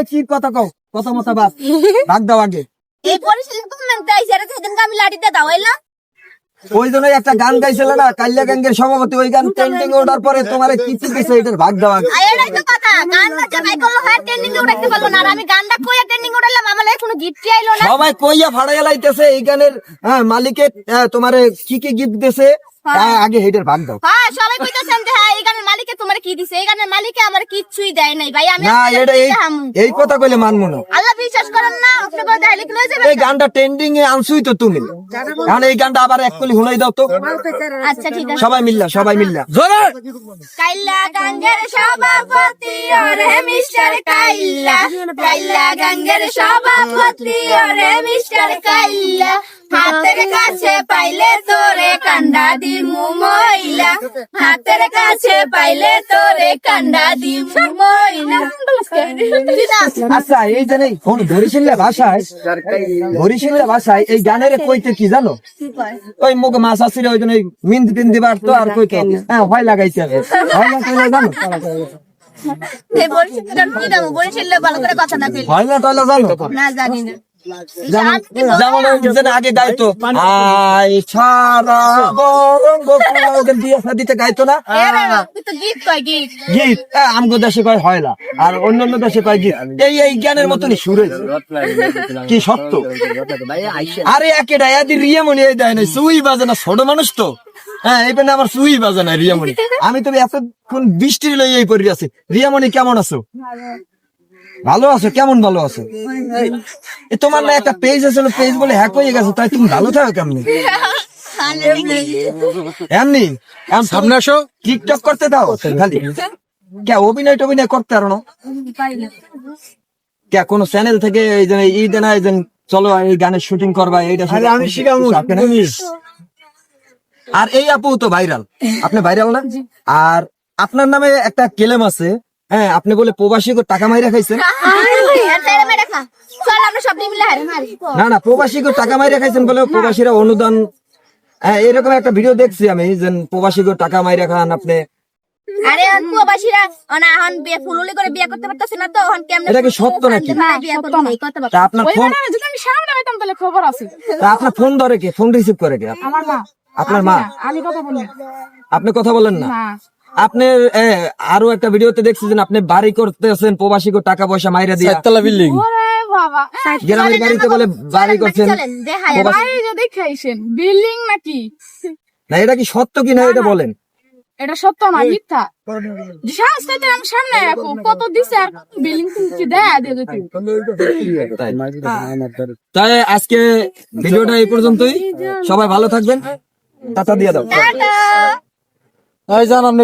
কি কথা কও, কথা মতো বাদ ভাগ দাও আগে। এই বরিশাল গভর্নমেন্ট আইসারে সেদিন আমি লাঠি দিয়ে দাওয়াইলাম। ওই জন্যই একটা গান গাইছিল না কালিয়া গ্যাংয়ের সভাপতি, ওই গান ট্রেন্ডিং ওঠার পরে তোমার কি কি দিছে এটার ভাগ দাও আগে। এটাই তো কথা, গানটা যে ভাই কোনো হয় ট্রেন্ডিং এ উঠাইতে পারবো না, আর আমি গানটা কইয়া ট্রেন্ডিং উঠাইলাম, আমার লাগে কোনো গিফট আইলো না। সবাই কইয়া ফাড়াইয়া লাইতেছে এই গানের মালিকের তোমারে কি কি গিফট দিছে, আগে হেডের ভাগ দাও। হ্যাঁ সবাই কইতাছেন যে হ্যাঁ এই গানের মালিকে তোমারে কি দিছে, এই গানের মালিকে আমার কিচ্ছুই দেয় নাই ভাই। আমি না এটা এই কথা কইলে মানবো না। আল্লাহ বিশ্বাস করেন না, আপনি কথা দেখাইলে কি লয়ে যাবে? এই গানটা ট্রেন্ডিং এ আনছুই তো তুমি, এখন এই গানটা আবার এক কলি হুনাই দাও তো আচ্ছা ঠিক আছে। সবাই মিল্লা জোরে। কাইল্লা গাঙ্গের সভাপতি ওরে মিস্টার কাইল্লা, কাইল্লা গাঙ্গের সভাপতি ওরে মিস্টার কাইল্লা, হাতের কাছে পাইলে তোরে কান্ডা দিমু মইলা, হাতের কাছে পাইলে তোরে কান্ডা দিমু মইলা। আচ্ছা এই জানি কোন বরিশালের ভাষায় এই গানের কইতে কি জানো, ওই মুখ মাছ আসছিল ওই জন্য মিন্দি টিন্দি বাড়তো আর কইতো হয় লাগাইছে হয় না কইলে জানো, এই বরিশালের গান কি দাম, বরিশালের ভালো করে কথা না কইলে হয় না তাহলে জানো না জানি না। যেমন আগে গাইতো আই সারা গরঙ্গ বিয়ে শাদিতে গাইতো না তুই তো গীত কয় গীত। গীত, আমগো দেশে কয় হয়লা আর অন্যান্য দেশে কয় গীত। এই জ্ঞানের মতনই সুর হয়েছে কি সত্য। আরে একেটা এদি রিয়ামণি এই দেয় না, সুই বাজে না, ছোট মানুষ তো এইখানে আমার সুই বাজে না রিয়ামণি। আমি তো এতক্ষণ বৃষ্টির লই এই পরি আছি। রিয়ামণি কেমন আছো? ভালো আছো? কেমন ভালো আছো? তোমার না একটা পেজ আছে, পেজ বলে হ্যাক হয়ে গেছে, তাই তুমি ভালো থাকো কেমনি? এমনি সামনে আসো, টিকটক করতে দাও খালি, কে অভিনয় টভিনয় করতে পারো না কে? কোন চ্যানেল থেকে এই যে ই দেনা এই যে চলো এই গানের শুটিং করবা, এইটা আমি শিখাবো। আর এই আপু তো ভাইরাল, আপনি ভাইরাল না? আর আপনার নামে একটা ক্লেম আছে, হ্যাঁ আপনি বলে প্রবাসী টাকা মাইরা খাইছেন। না প্রবাসী টাকা মাইরা খাইছেন বলে প্রবাসীরা অনুদান, এরকম একটা ভিডিও দেখছি আমি যে প্রবাসী টাকা মাইরা খান আপনি। আরে প্রবাসীরা এখন বিয়ে ফুলুলি করে বিয়ে করতে পারতেছে না, তো এখন কেমনে এটা কি সত্য নাকি? তা আপনার ফোন, যদি আমি সামনে হইতাম তাহলে খবর আছে। তা আপনার ফোন ধরে কে, ফোন রিসিভ করে কে? আমার মা। আপনার মা? আমি কথা বলি আপনি কথা বলেন না? না। আপনি আরো একটা ভিডিওতে দেখছি যে আপনি বাড়ি করতেছেন প্রবাসী টাকা পয়সা মাইরা দিয়ে, একতলা বিল্ডিং ওরে বাবা, গ্রামের বাড়িতে বলে বাড়ি করছেন। বাড়ি যদি খাইছেন বিল্ডিং নাকি? না এটা কি সত্য কি না এটা বলেন। এটা সত্য না মিথ্যা? সাহসটাতে আমি সামনে রাখো, কত দিছে আর বিল্ডিং তুমি দেয়া দিয়ে দিতে। তাই আজকে ভিডিওটা এই পর্যন্তই, সবাই ভালো থাকবেন, টাটা দিয়ে দাও। টাটা। এই জান আপনি